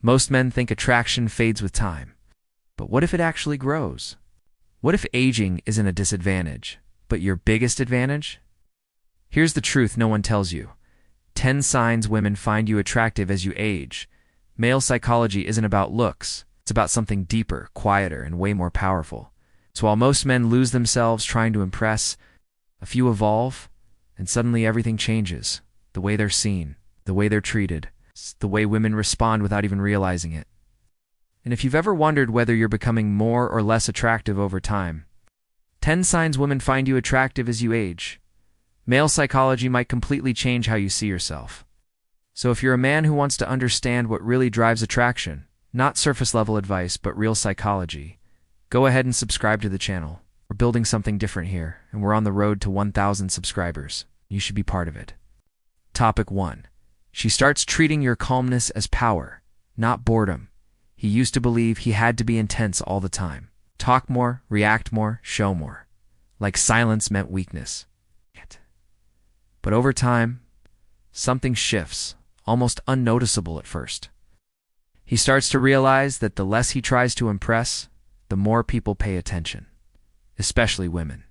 Most men think attraction fades with time. But what if it actually grows? What if aging isn't a disadvantage, but your biggest advantage? Here's the truth no one tells you. 10 signs women find you attractive as you age. Male psychology isn't about looks. It's about something deeper, quieter, and way more powerful. So while most men lose themselves trying to impress, a few evolve, and suddenly everything changes. The way they're seen, the way they're treated, the way women respond without even realizing it. And if you've ever wondered whether you're becoming more or less attractive over time, 10 signs women find you attractive as you age. Male psychology might completely change how you see yourself. So if you're a man who wants to understand what really drives attraction, not surface-level advice, but real psychology, go ahead and subscribe to the channel. We're building something different here, and we're on the road to 1,000 subscribers. You should be part of it. Topic 1. She starts treating your calmness as power, not boredom. He used to believe he had to be intense all the time. Talk more, react more, show more. Like silence meant weakness. But over time, something shifts, almost unnoticeable at first. He starts to realize that the less he tries to impress, the more people pay attention, especially women.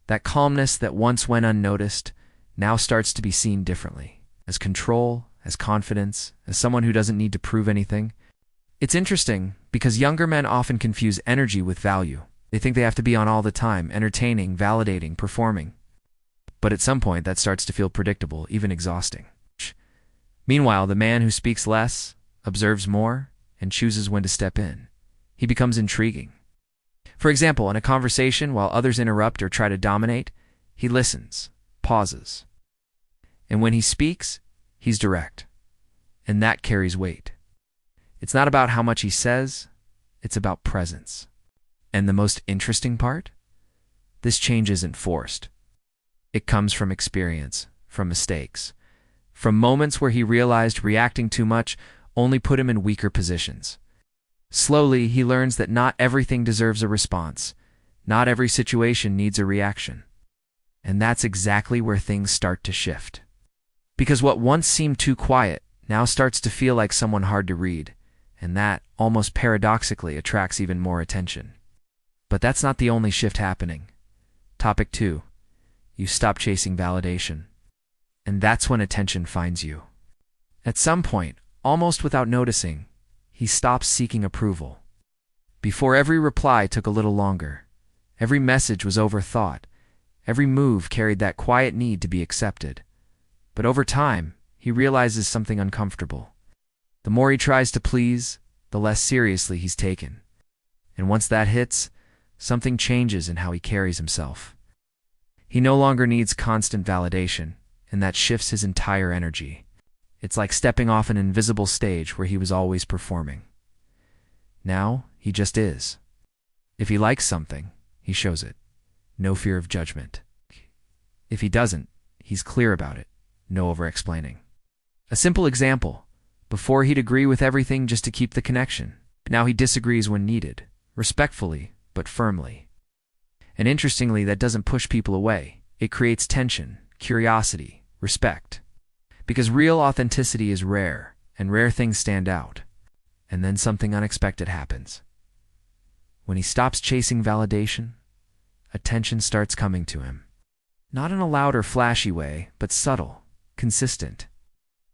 That calmness that once went unnoticed now starts to be seen differently, as control, as confidence, as someone who doesn't need to prove anything. It's interesting because younger men often confuse energy with value. They think they have to be on all the time, entertaining, validating, performing. But at some point, that starts to feel predictable, even exhausting. Meanwhile, the man who speaks less, observes more, and chooses when to step in, he becomes intriguing. For example, in a conversation, while others interrupt or try to dominate, he listens, pauses. And when he speaks, he's direct. And that carries weight. It's not about how much he says, it's about presence. And the most interesting part? This change isn't forced. It comes from experience, from mistakes, from moments where he realized reacting too much only put him in weaker positions. Slowly, he learns that not everything deserves a response. Not every situation needs a reaction. And that's exactly where things start to shift. Because what once seemed too quiet now starts to feel like someone hard to read, and that, almost paradoxically, attracts even more attention. But that's not the only shift happening. Topic 2. You stop chasing validation. And that's when attention finds you. At some point, almost without noticing, he stops seeking approval. Before, every reply took a little longer. Every message was overthought. Every move carried that quiet need to be accepted. But over time, he realizes something uncomfortable. The more he tries to please, the less seriously he's taken. And once that hits, something changes in how he carries himself. He no longer needs constant validation, and that shifts his entire energy. It's like stepping off an invisible stage where he was always performing. Now, he just is. If he likes something, he shows it. No fear of judgment. If he doesn't, he's clear about it. No over-explaining. A simple example. Before, he'd agree with everything just to keep the connection. Now he disagrees when needed, respectfully, but firmly. And interestingly, that doesn't push people away. It creates tension, curiosity, respect. Because real authenticity is rare, and rare things stand out. And then something unexpected happens. When he stops chasing validation, attention starts coming to him. Not in a loud or flashy way, but subtle, consistent.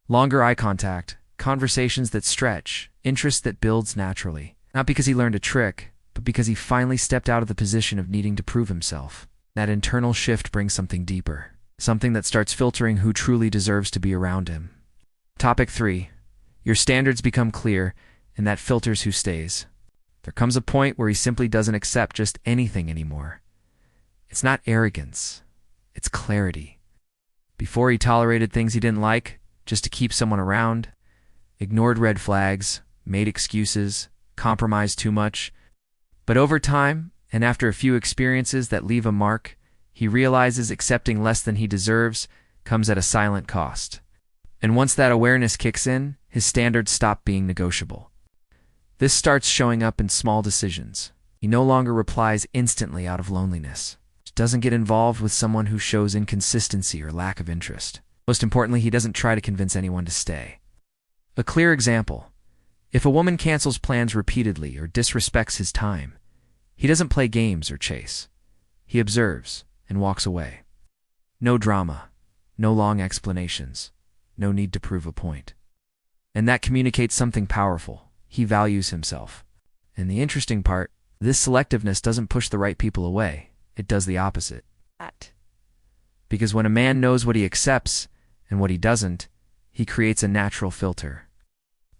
Longer eye contact, conversations that stretch, interest that builds naturally. Not because he learned a trick, but because he finally stepped out of the position of needing to prove himself. That internal shift brings something deeper, something that starts filtering who truly deserves to be around him. Topic 3. Your standards become clear, and that filters who stays. There comes a point where he simply doesn't accept just anything anymore. It's not arrogance, it's clarity. Before, he tolerated things he didn't like just to keep someone around, ignored red flags, made excuses, compromised too much. But over time, and after a few experiences that leave a mark, he realizes accepting less than he deserves comes at a silent cost. And once that awareness kicks in, his standards stop being negotiable. This starts showing up in small decisions. He no longer replies instantly out of loneliness. He doesn't get involved with someone who shows inconsistency or lack of interest. Most importantly, he doesn't try to convince anyone to stay. A clear example. If a woman cancels plans repeatedly or disrespects his time, he doesn't play games or chase. He observes and walks away. No drama, no long explanations, no need to prove a point. And that communicates something powerful. He values himself. And the interesting part, this selectiveness doesn't push the right people away. It does the opposite. Because when a man knows what he accepts and what he doesn't, he creates a natural filter.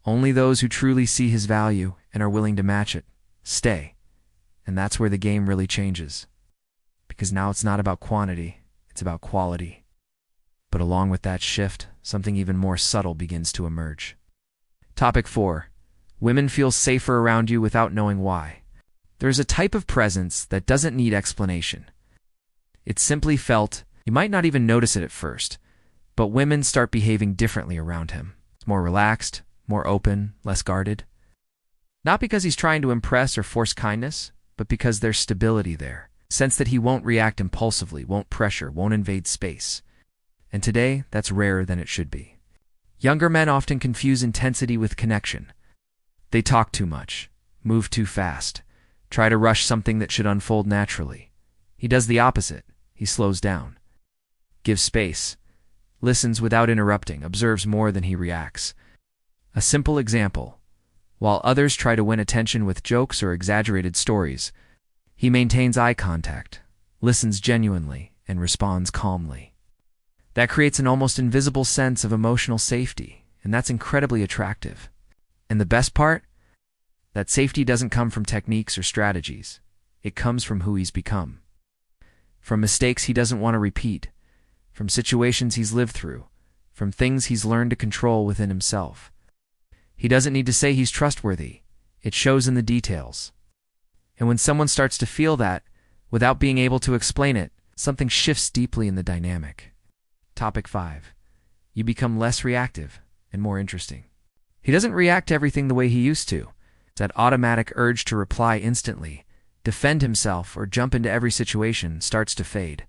Only those who truly see his value and are willing to match it stay. And that's where the game really changes. Because now it's not about quantity, it's about quality. But along with that shift, something even more subtle begins to emerge. Topic 4. Women feel safer around you without knowing why. There's a type of presence that doesn't need explanation. It's simply felt. You might not even notice it at first, but women start behaving differently around him. It's more relaxed, more open, less guarded. Not because he's trying to impress or force kindness, but because there's stability there. Sense that he won't react impulsively, won't pressure, won't invade space. And today, that's rarer than it should be. Younger men often confuse intensity with connection. They talk too much, move too fast, try to rush something that should unfold naturally. He does the opposite. He slows down, gives space, listens without interrupting, observes more than he reacts. A simple example. While others try to win attention with jokes or exaggerated stories, he maintains eye contact, listens genuinely, and responds calmly. That creates an almost invisible sense of emotional safety, and that's incredibly attractive. And the best part? That safety doesn't come from techniques or strategies. It comes from who he's become. From mistakes he doesn't want to repeat, from situations he's lived through, from things he's learned to control within himself. He doesn't need to say he's trustworthy. It shows in the details. And when someone starts to feel that, without being able to explain it, something shifts deeply in the dynamic. Topic 5. You become less reactive and more interesting. He doesn't react to everything the way he used to. That automatic urge to reply instantly, defend himself, or jump into every situation starts to fade.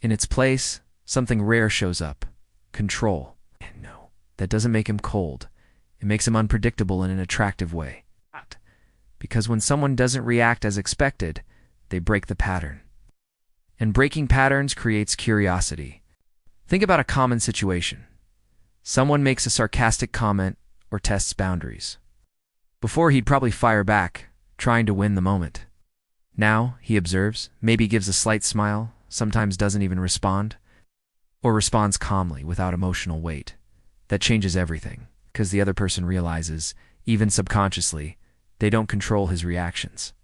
In its place, something rare shows up. Control. And no, that doesn't make him cold. It makes him unpredictable in an attractive way. Because when someone doesn't react as expected, they break the pattern. And breaking patterns creates curiosity. Think about a common situation. Someone makes a sarcastic comment or tests boundaries. Before, he'd probably fire back, trying to win the moment. Now, he observes, maybe gives a slight smile, sometimes doesn't even respond, or responds calmly without emotional weight. That changes everything, because the other person realizes, even subconsciously, they don't control his reactions.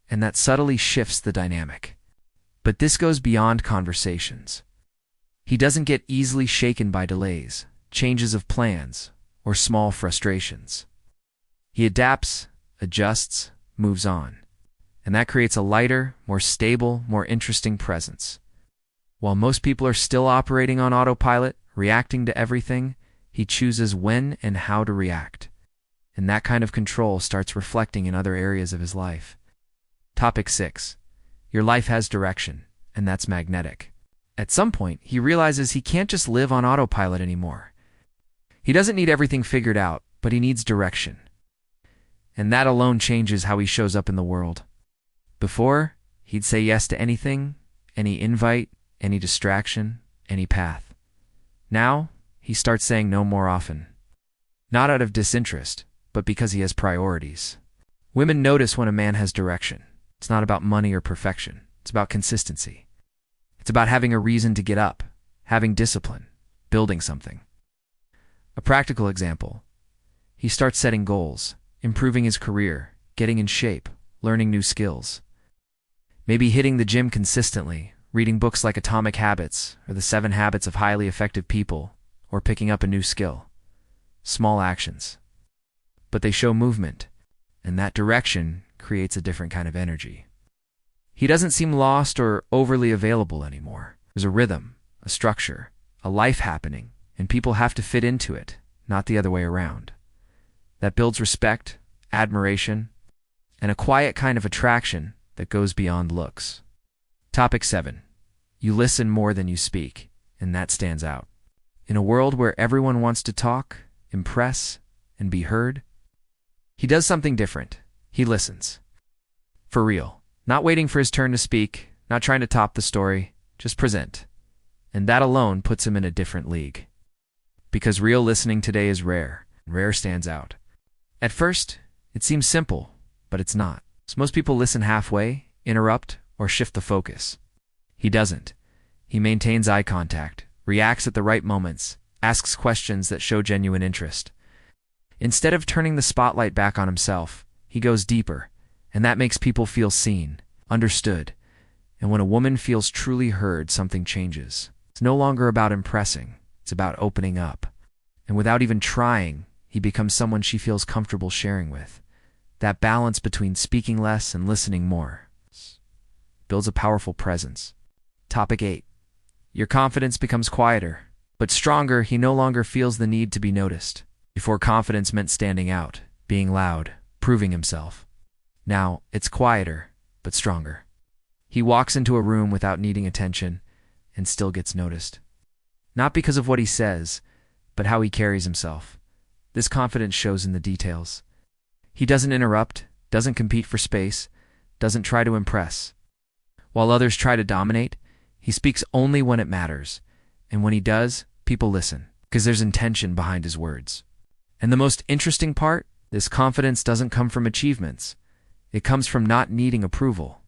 And that subtly shifts the dynamic. But this goes beyond conversations. He doesn't get easily shaken by delays, changes of plans, or small frustrations. He adapts, adjusts, moves on. And that creates a lighter, more stable, more interesting presence. While most people are still operating on autopilot, reacting to everything, he chooses when and how to react. And that kind of control starts reflecting in other areas of his life. Topic 6. Your life has direction, and that's magnetic. At some point, he realizes he can't just live on autopilot anymore. He doesn't need everything figured out, but he needs direction. And that alone changes how he shows up in the world. Before, he'd say yes to anything, any invite, any distraction, any path. Now, he starts saying no more often. Not out of disinterest, but because he has priorities. Women notice when a man has direction. It's not about money or perfection. It's about consistency. It's about having a reason to get up, having discipline, building something. A practical example. He starts setting goals, improving his career, getting in shape, learning new skills. Maybe hitting the gym consistently, reading books like Atomic Habits or The 7 Habits of Highly Effective People, or picking up a new skill. Small actions. But they show movement, and that direction creates a different kind of energy. He doesn't seem lost or overly available anymore. There's a rhythm, a structure, a life happening, and people have to fit into it, not the other way around. That builds respect, admiration, and a quiet kind of attraction that goes beyond looks. Topic 7. You listen more than you speak, and that stands out. In a world where everyone wants to talk, impress, and be heard, He does something different. He listens. For real. Not waiting for his turn to speak, not trying to top the story, just present. And that alone puts him in a different league. Because real listening today is rare, and rare stands out. At first, it seems simple, but it's not. So most people listen halfway, interrupt, or shift the focus. He doesn't. He maintains eye contact, reacts at the right moments, asks questions that show genuine interest. Instead of turning the spotlight back on himself, he goes deeper, and that makes people feel seen, understood. And when a woman feels truly heard, something changes. It's no longer about impressing, it's about opening up. And without even trying, he becomes someone she feels comfortable sharing with. That balance between speaking less and listening more builds a powerful presence. Topic 8. Your confidence becomes quieter, but stronger. He no longer feels the need to be noticed. Before, confidence meant standing out, being loud, proving himself. Now, it's quieter, but stronger. He walks into a room without needing attention and still gets noticed. Not because of what he says, but how he carries himself. This confidence shows in the details. He doesn't interrupt, doesn't compete for space, doesn't try to impress. While others try to dominate, he speaks only when it matters. And when he does, people listen, because there's intention behind his words. And the most interesting part, this confidence doesn't come from achievements. It comes from not needing approval.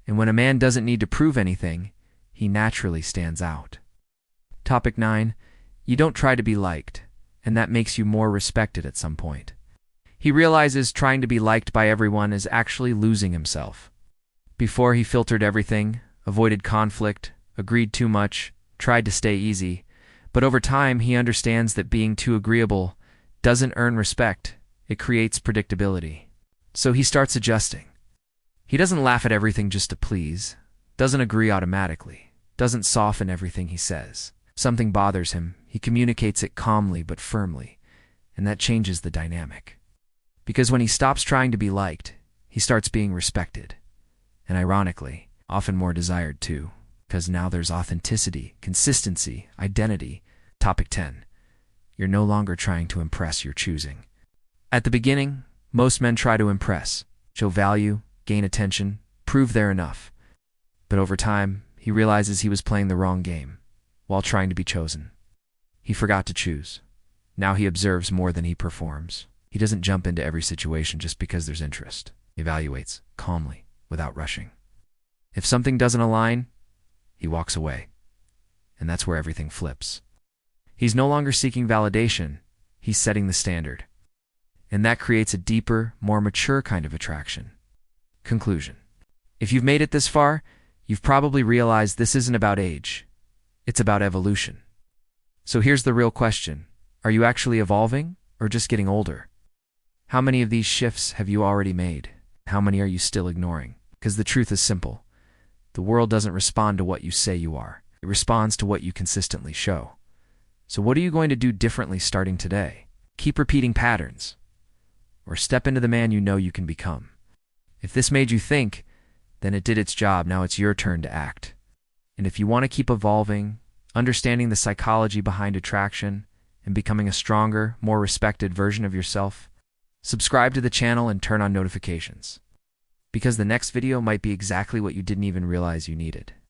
And when a man doesn't need to prove anything, he naturally stands out. Topic 9. You don't try to be liked, and that makes you more respected at some point. He realizes trying to be liked by everyone is actually losing himself. Before, he filtered everything, avoided conflict, agreed too much, tried to stay easy. But over time, he understands that being too agreeable doesn't earn respect, it creates predictability. So he starts adjusting. He doesn't laugh at everything just to please, doesn't agree automatically, doesn't soften everything he says. If something bothers him, he communicates it calmly but firmly, and that changes the dynamic. Because when he stops trying to be liked, he starts being respected. And ironically, often more desired too, because now there's authenticity, consistency, identity. Topic 10. You're no longer trying to impress, you're choosing. At the beginning, most men try to impress, show value, gain attention, prove they're enough. But over time, he realizes he was playing the wrong game, while trying to be chosen. He forgot to choose. Now he observes more than he performs. He doesn't jump into every situation just because there's interest. He evaluates, calmly, without rushing. If something doesn't align, he walks away. And that's where everything flips. He's no longer seeking validation, he's setting the standard. And that creates a deeper, more mature kind of attraction. Conclusion. If you've made it this far, you've probably realized this isn't about age. It's about evolution. So here's the real question. Are you actually evolving or just getting older? How many of these shifts have you already made? How many are you still ignoring? Because the truth is simple. The world doesn't respond to what you say you are. It responds to what you consistently show. So what are you going to do differently starting today? Keep repeating patterns, or step into the man you know you can become. If this made you think, then it did its job. Now it's your turn to act. And if you want to keep evolving, understanding the psychology behind attraction, and becoming a stronger, more respected version of yourself, subscribe to the channel and turn on notifications. Because the next video might be exactly what you didn't even realize you needed.